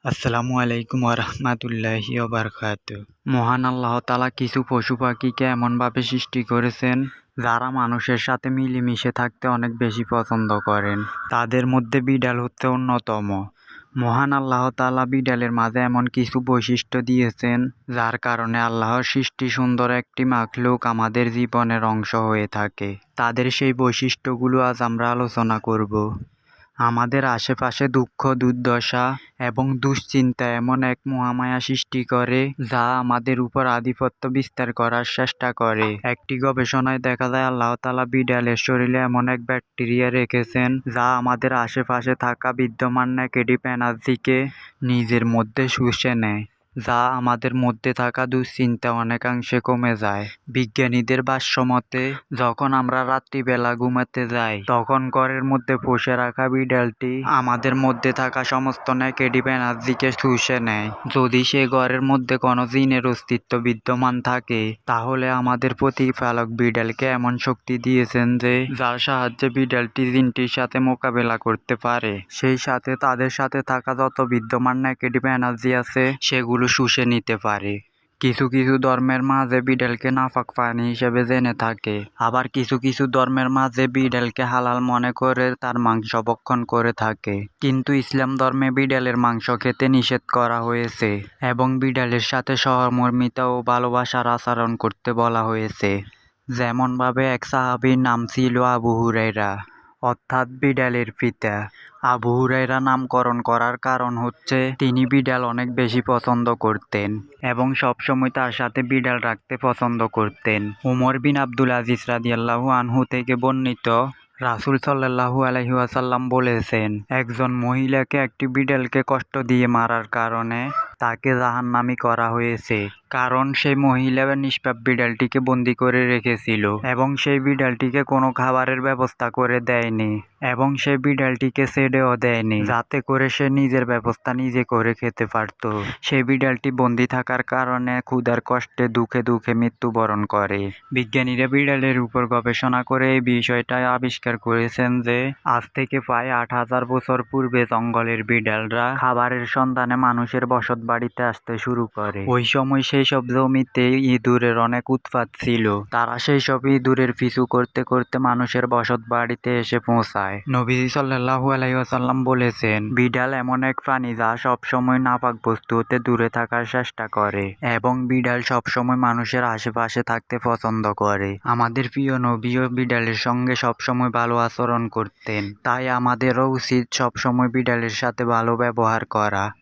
আসসালামু আলাইকুম ওরহমাতুল্লাহি ওবারকাতুহু। মহান আল্লাহ তাআলা কিছু পশু পাখিকে এমনভাবে সৃষ্টি করেছেন যারা মানুষের সাথে মিলেমিশে থাকতে অনেক বেশি পছন্দ করেন। তাদের মধ্যে বিড়াল হচ্ছে অন্যতম। মহান আল্লাহ তাআলা বিড়ালের মাঝে এমন কিছু বৈশিষ্ট্য দিয়েছেন যার কারণে আল্লাহর সৃষ্টি সুন্দর একটি মাখলুক আমাদের জীবনের অংশ হয়ে থাকে। তাদের সেই বৈশিষ্ট্যগুলো আজ আমরা আলোচনা করব। আমাদের আশেপাশে দুঃখ, দুর্দশা এবং দুশ্চিন্তা এমন এক মহামায়া সৃষ্টি করে যা আমাদের উপর আধিপত্য বিস্তার করার চেষ্টা করে। একটি গবেষণায় দেখা যায় আল্লাহ তাআলা বিড়ালের শরীরে এমন এক ব্যাকটেরিয়া রেখেছেন যা আমাদের আশেপাশে থাকা বিদ্যমান নেগেটিভ এনার্জিকে নিজের মধ্যে শুষে নেয়, যা আমাদের মধ্যে থাকা দুশ্চিন্তা অনেকাংশে কমে যায়। বিজ্ঞানীদের ভাষ্যমতে যখন আমরা রাত্রিবেলা ঘুমাতে যাই তখন ঘরের মধ্যে পুষে রাখা বিড়ালটি আমাদের মধ্যে থাকা সমস্ত নেগেটিভ এনার্জিকে শুষে নেয়। যদি সে ঘরের মধ্যে কোনো জিনের অস্তিত্ব বিদ্যমান থাকে তাহলে আমাদের প্রতিপালক বিড়ালকে এমন শক্তি দিয়েছেন যে যার সাহায্যে বিড়ালটি জিনটির সাথে মোকাবেলা করতে পারে, সেই সাথে তাদের সাথে থাকা যত বিদ্যমান নেগেটিভ এনার্জি আছে সেগুলো শুষে নিতে পারে। কিছু কিছু ধর্মের মাঝে বিড়ালকে নাপাক প্রাণী হিসেবে জেনে থাকে, আবার কিছু কিছু ধর্মের মাঝে বিড়ালকে হালাল মনে করে তার মাংস ভক্ষণ করে থাকে। কিন্তু ইসলাম ধর্মে বিড়ালের মাংস খেতে নিষেধ করা হয়েছে এবং বিড়ালের সাথে সহমর্মিতা ও ভালোবাসার আচরণ করতে বলা হয়েছে। যেমনভাবে এক সাহাবীর নাম ছিল আবু হুরায়রা, অর্থাৎ বিড়ালের পিতা। আবু হুরায়রা নামকরণ করার কারণ হচ্ছে তিনি বিড়াল অনেক বেশি পছন্দ করতেন এবং সবসময় তার সাথে বিড়াল রাখতে পছন্দ করতেন। উমর বিন আব্দুল আজিজ রাদিয়াল্লাহু আনহু থেকে বর্ণিত, রাসূল সাল্লাল্লাহু আলাইহি ওয়াসাল্লাম বলেছেন, একজন মহিলাকে একটি বিড়ালকে কষ্ট দিয়ে মারার কারণে তাকে জাহান্নামী করা হয়েছে, কারণ সেই মহিলা নিষ্পাপ বিড়ালটিকে বন্দি করে রেখেছিল এবং সেই বিড়ালটিকে কোনো খাবারের ব্যবস্থা করে দেয়নি এবং সেই বিড়ালটিকে ছেড়েও দেয়নি যাতে করে সে নিজের ব্যবস্থা নিজে করে খেতে পারত। সেই বিড়ালটি বন্দি থাকার কারণে ক্ষুধার কষ্টে দুঃখে দুঃখে মৃত্যুবরণ করে। বিজ্ঞানীরা বিড়ালের উপর গবেষণা করে এই বিষয়টা আবিষ্কার করেছেন যে আজ থেকে প্রায় ৮,০০০ বছর পূর্বে জঙ্গলের বিড়ালরা খাবারের সন্ধানে মানুষের বসত বাড়িতে আসতে শুরু করে। ওই সময় সেই সব জমিতে ইঁদুরের অনেক উৎপাত ছিল। তারা সেই সব ইঁদুরের পিছু করতে করতে মানুষের বসত বাড়িতে এসে পৌঁছায়। নবীজি সাল্লাল্লাহু আলাইহি ওয়াসাল্লাম বলেছেন, বিড়াল এমন এক প্রাণী যা সবসময় নাপাক বস্তু হতে দূরে থাকার চেষ্টা করে এবং বিড়াল সবসময় মানুষের আশেপাশে থাকতে পছন্দ করে। আমাদের প্রিয় নবীও বিড়ালের সঙ্গে সবসময় ভালো আচরণ করতেন, তাই আমাদেরও উচিত সবসময় বিড়ালের সাথে ভালো ব্যবহার করা।